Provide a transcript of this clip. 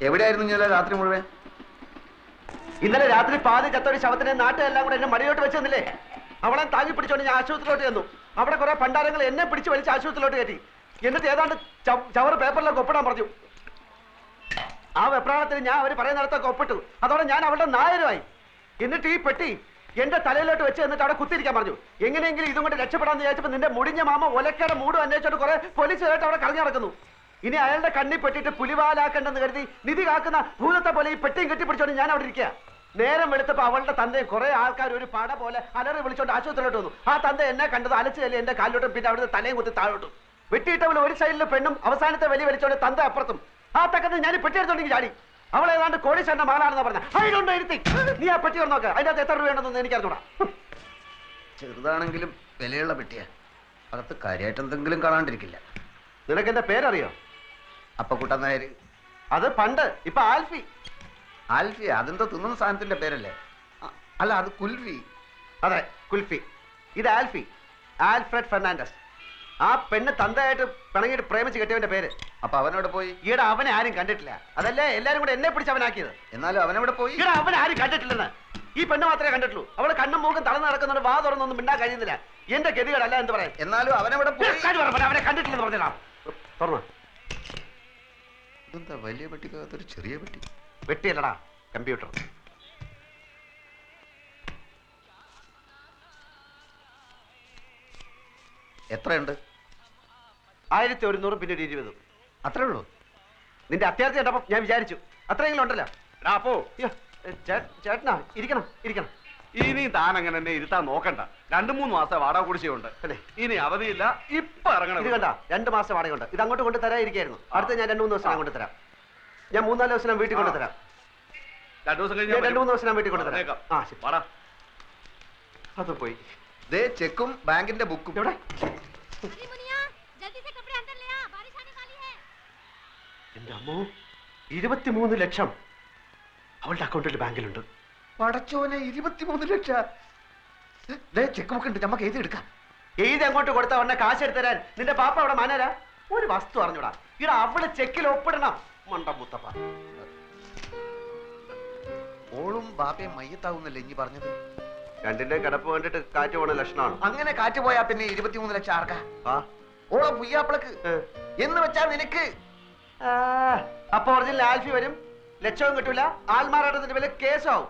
എവിടെയായിരുന്നു ഇന്നലെ രാത്രി മുഴുവൻ? ഇന്നലെ രാത്രി പാതി ചത്തൊരു ശവത്തിനെ നാട്ടുകാരെല്ലാം കൂടെ എന്നെ മടിയോട്ട് വെച്ചെന്നില്ലേ? അവളെ താങ്ങി പിടിച്ചോണ്ട് ഞാൻ ആശുപത്രിയിലോട്ട് ചെന്നു. അവിടെ കുറെ പണ്ടാരങ്ങൾ എന്നെ പിടിച്ച് വലിച്ച് ആശുപത്രിയിലോട്ട് കയറ്റി. എന്നിട്ട് ഏതാണ്ട് ചവറ് പേപ്പറിലൊക്കെ ഒപ്പിടാൻ പറഞ്ഞു. ആ വെപ്രാളത്തിൽ ഞാൻ അവർ പറയുന്നിടത്തൊക്കെ ഒപ്പിട്ടു. അതോടെ ഞാൻ അവളുടെ നായരുമായി. എന്നിട്ട് ഈ പെട്ടി എന്റെ തലയിലോട്ട് വെച്ച് എന്നിട്ട് അവിടെ കുത്തിരിക്കാൻ പറഞ്ഞു. എങ്ങനെയെങ്കിലും ഇതും കൊണ്ട് രക്ഷപ്പെടാന്ന് വിചാരിച്ചപ്പോൾ നിന്റെ മുടിഞ്ഞ മാമ ഒലക്കയുടെ മൂടും അന്വേഷിച്ചോണ്ട് കുറെ പോലീസുകാരായിട്ട് അവിടെ കളഞ്ഞു നടക്കുന്നു. ഇനി അയാളുടെ കണ്ണിൽ പെട്ടിട്ട് പുലിവാലാക്കണ്ടെന്ന് കരുതി നിധി കാക്കുന്ന ഭൂതത്തെ പോലെ ഈ പെട്ടിയും കെട്ടിപ്പിടിച്ചോണ്ട് ഞാൻ അവിടെ ഇരിക്കുക. നേരം വെളുത്തപ്പോ അവളുടെ തന്തയും കുറെ ആൾക്കാർ ഒരു പട പോലെ അലറി വിളിച്ചോണ്ട് ആശുപത്രിയിലോട്ട് വന്നു. ആ തന്ത എന്നെ കണ്ടത് അലച്ചുകല്ലേ എന്റെ കാലിലോട്ടും പിന്നെ അവിടുത്തെ തലയും കുത്തി താഴോട്ടും. വെട്ടിയിട്ടവൾ ഒരു സൈഡിലെ പെണ്ണും അവസാനത്തെ വലിയ വലിച്ചോണ്ട് തന്ത അപ്പുറത്തും. ആ തക്കത്ത് ഞാൻ പെട്ടി എടുത്തോണ്ടെങ്കിൽ ചാടി. അവൾ ഏതാണ്ട് കോടീശ്വരന്റെ മകളാണെന്ന് പറഞ്ഞ അതിലുണ്ടോ ഇരുത്തി. നീ ആ പെട്ടി നോക്ക്, അതിന്റെ അകത്ത് എത്ര രൂപയുണ്ടെന്ന് എനിക്ക് അറിഞ്ഞൂടാ. ചെറുതാണെങ്കിലും വിലയുള്ള പെട്ടിയാ. അകത്ത് കാര്യമായിട്ട് എന്തെങ്കിലും കാണാണ്ടിരിക്കില്ല. നിനക്ക് എന്റെ പേരറിയോ? അപ്പക്കുട്ടൻ നായർ. അത് പണ്ട്, ഇപ്പൊ ആൽഫി. ആൽഫി? അതെന്തോ തിന്നുന്ന സാധനത്തിന്റെ പേരല്ലേ? അല്ല, അത് കുൽഫി. അതെ, കുൽഫി. ഇത് ആൽഫി, ആൽഫ്രഡ് ഫെർണാണ്ടസ്. ആ പെണ്ണ് തന്തയായിട്ട് പിണങ്ങിയിട്ട് പ്രേമിച്ച് കെട്ടിയവന്റെ പേര്. അപ്പൊ അവനവിടെ പോയി? ഈടെ അവനെ ആരും കണ്ടിട്ടില്ല. അതല്ലേ എല്ലാരും കൂടെ എന്നെ പിടിച്ച് അവനാക്കിയത്. എന്നാലും അവനവിടെ പോയി? ഈടെ അവനെ ആരും കണ്ടിട്ടില്ലെന്ന്. ഈ പെണ്ണ് മാത്രമേ കണ്ടിട്ടുള്ളൂ. അവള് കണ്ണും മൂക്കും തളർന്ന് നടക്കുന്നതുകൊണ്ട് വാ തുറന്നൊന്നും മിണ്ടാൻ കഴിയുന്നില്ല. എന്റെ ഗതികളല്ല എന്ത് പറയാൻ. എന്നാലും അവനവിടെ പോയി? അവനെ കണ്ടിട്ടില്ലെന്ന് പറഞ്ഞാ തുറന്നു. ഇതെന്താ വലിയ പെട്ടിക്കകത്തൊരു ചെറിയ പെട്ടി? വെട്ടിയല്ലടാ, കമ്പ്യൂട്ടർ. എത്രയുണ്ട്? 1100 പിന്നെ 20. അത്രേ ഉള്ളൂ? നിന്റെ അത്യാവശ്യം കണ്ടപ്പോ ഞാൻ വിചാരിച്ചു അത്രയെങ്കിലും ഉണ്ടല്ലോ. അപ്പോ ചേട്ടനാ ഇരിക്കണം ഇരിക്കണം. ഇനി താൻ അങ്ങനെ എന്നെ ഇരുത്താൻ നോക്കണ്ട. 2-3 മാസം വാടക കുടിശ്ശികയുണ്ട്. ഇനി അവധിയില്ല. ഇപ്പൊ ഇറങ്ങണം. ഇത് കണ്ട 2 മാസം വാടകയുണ്ട്. ഇത് അങ്ങോട്ട് കൊണ്ട് തരാതിരിക്കായിരുന്നു. അടുത്ത ഞാൻ 2-3 ദിവസം കൊണ്ട് തരാം. ഞാൻ 3-4 ദിവസം വീട്ടിൽ കൊണ്ട് തരാം. 2 ദിവസം കഴിഞ്ഞ് 2-3 ദിവസം വീട്ടിൽ കൊണ്ട് തരാം. ആ ശരി, വാടാ. അത് പോയി. ദേ ചെക്കും ബാങ്കിന്റെ ബുക്കും. എവിടെ? എന്റെ അമ്മോ, 23 ലക്ഷം അവളുടെ അക്കൗണ്ടിൽ ബാങ്കിലുണ്ട്. പടച്ചോനെ, 23 ലക്ഷം! ചെക്ക് ബുക്ക് ഉണ്ട്, നമുക്ക് എഴുതി എടുക്കാം. എഴുതി അങ്ങോട്ട് കൊടുത്ത ഉടനെ കാശ് എടുത്ത് തരാൻ നിന്റെ പാപ്പ അവിടെ മാനരാ? ഒരു വസ്തു അറിഞ്ഞൂടാ. ഇവിടെ അവള് ചെക്കിൽ ഒപ്പിടണം. മണ്ട മുത്തപ്പ. ഓളും ബാപ്പയും മയ്യത്താവുന്നല്ലേ ഇനി പറഞ്ഞത്? രണ്ടിന്റെ കിടപ്പ് കണ്ടിട്ട് കാറ്റ് പോണ ലക്ഷണമാണ്. അങ്ങനെ കാറ്റ് പോയാ പിന്നെ 23 ലക്ഷം ആർക്കാ? ഓളെ പുയ്യാപ്പിളക്ക് എന്ന് വെച്ചാ നിനക്ക്. അപ്പൊ ഒറിജിനൽ ആൽഫി വരും, ലക്ഷവും കിട്ടൂല, ആൽമാറാട്ടത്തിന്റെ പേരിൽ കേസാവും.